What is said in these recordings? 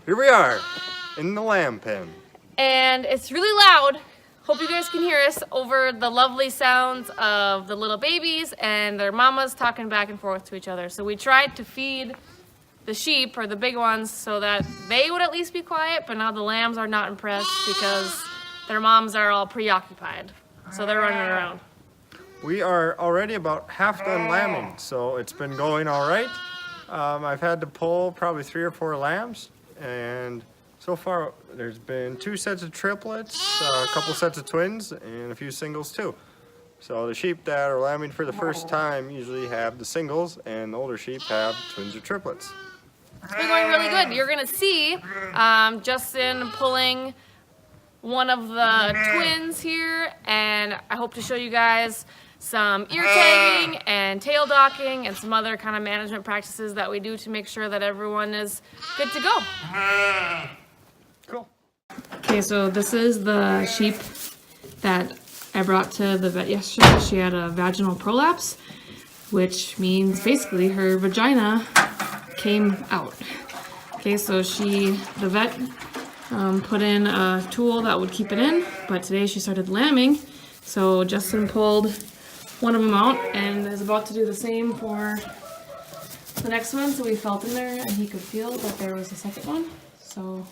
Here we are in the lamb pen. And it's really loud. Hope you guys can hear us over the lovely sounds of the little babies and their mamas talking back and forth to each other. So we tried to feed the sheep, or the big ones, so that they would at least be quiet, but now the lambs are not impressed because their moms are all preoccupied. So they're running around. We are already about half done lambing, so it's been going all right. I've had to pull probably 3 or 4 lambs, and so far there's been 2 sets of triplets, a couple sets of twins, and a few singles too. So the sheep that are lambing for the first time usually have the singles, and the older sheep have twins or triplets. It's been going really good. You're gonna see Justin pulling one of the twins here, and I hope to show you guys some ear tagging and tail docking and some other kind of management practices that we do to make sure that everyone is good to go. Cool. Okay, so this is the sheep that I brought to the vet yesterday. She had a vaginal prolapse, which means basically her vagina came out. Okay, so the vet put in a tool that would keep it in, but today she started lambing, so Justin pulled one of them out and is about to do the same for the next one. So we felt in there and he could feel that there was a second one, so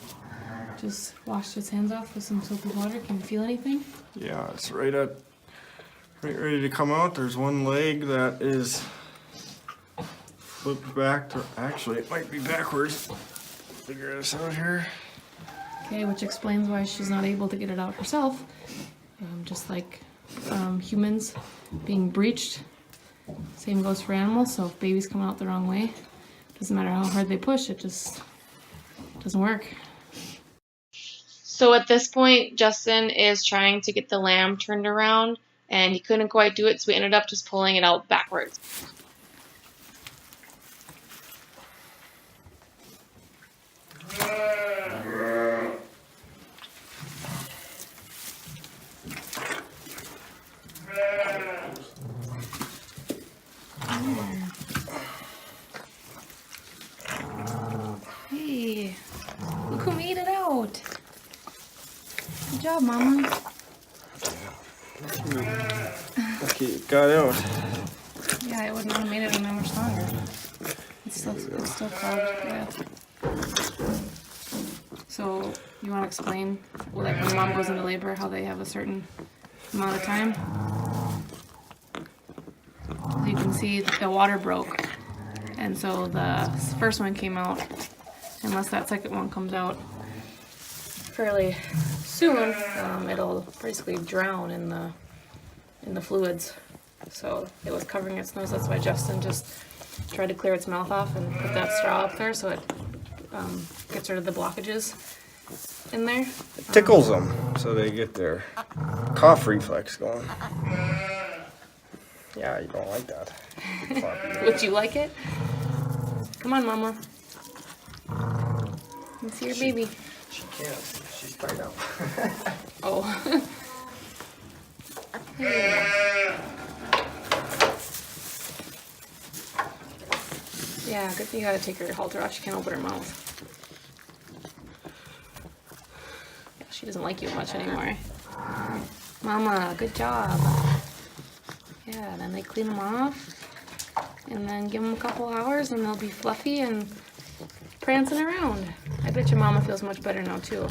just washed his hands off with some soapy water. Can you feel anything? Yeah, it's right ready to come out. There's one leg that is flipped back to, actually it might be backwards. Figure this out here. Okay, which explains why she's not able to get it out herself. Just like humans being breached, same goes for animals. So if babies come out the wrong way, doesn't matter how hard they push, it just doesn't work. So at this point, Justin is trying to get the lamb turned around, and he couldn't quite do it, so we ended up just pulling it out backwards. Hey, look who made it out. Good job, Mama. Okay, got out. Yeah, it would not have made it any more stronger. It's still clogged, yeah. So, you want to explain, like when mom goes into labor, how they have a certain amount of time? So you can see the water broke, and so the first one came out. Unless that second one comes out fairly soon, it'll basically drown in the fluids. So it was covering its nose. That's why Justin just tried to clear its mouth off and put that straw up there so it gets rid of the blockages in there. It tickles them so they get their cough reflex going. Yeah, you don't like that. Would you like it? Come on, Mama. Let's see your baby. She can't. She's tied up. Oh. Yeah, good thing you gotta take her halter off. She can't open her mouth. Yeah, she doesn't like you much anymore. Mama, good job. Yeah, then they clean them off and then give them a couple hours and they'll be fluffy and prancing around. I bet your mama feels much better now too.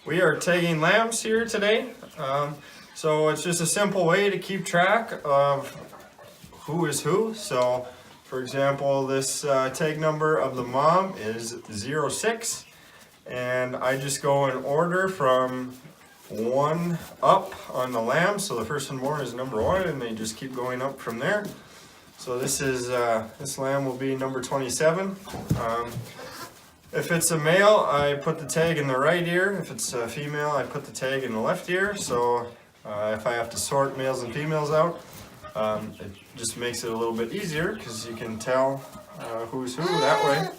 We are tagging lambs here today. So it's just a simple way to keep track of who is who. So for example, this tag number of the mom is 06, and I just go in order from 1 up on the lamb. So the first one born is number 1, and they just keep going up from there. So this is this lamb will be number 27. If it's a male, I put the tag in the right ear. If it's a female, I put the tag in the left ear. So if I have to sort males and females out, it just makes it a little bit easier because you can tell who's who that way.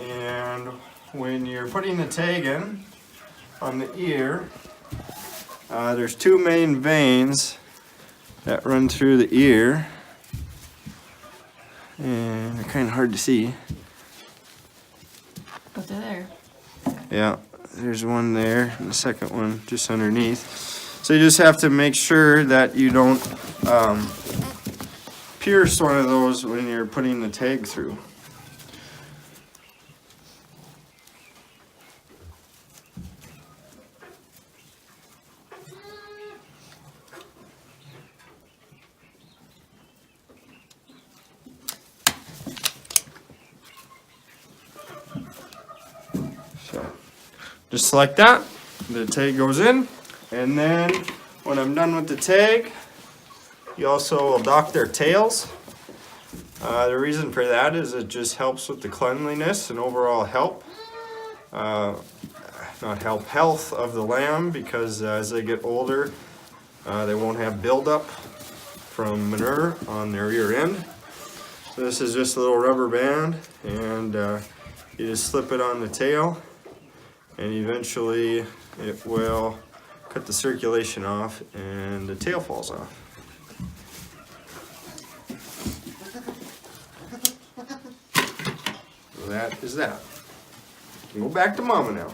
And when you're putting the tag in on the ear, there's 2 main veins that run through the ear, and they're kind of hard to see. But they're there. Yeah, there's one there, and the second one just underneath. So you just have to make sure that you don't pierce one of those when you're putting the tag through. So, just like that, the tag goes in, and then when I'm done with the tag, you also will dock their tails. The reason for that is it just helps with the cleanliness and overall health of the lamb, because as they get older, they won't have buildup from manure on their rear end. So this is just a little rubber band, and you just slip it on the tail, and eventually it will cut the circulation off and the tail falls off. So that is that. Go back to Mama now.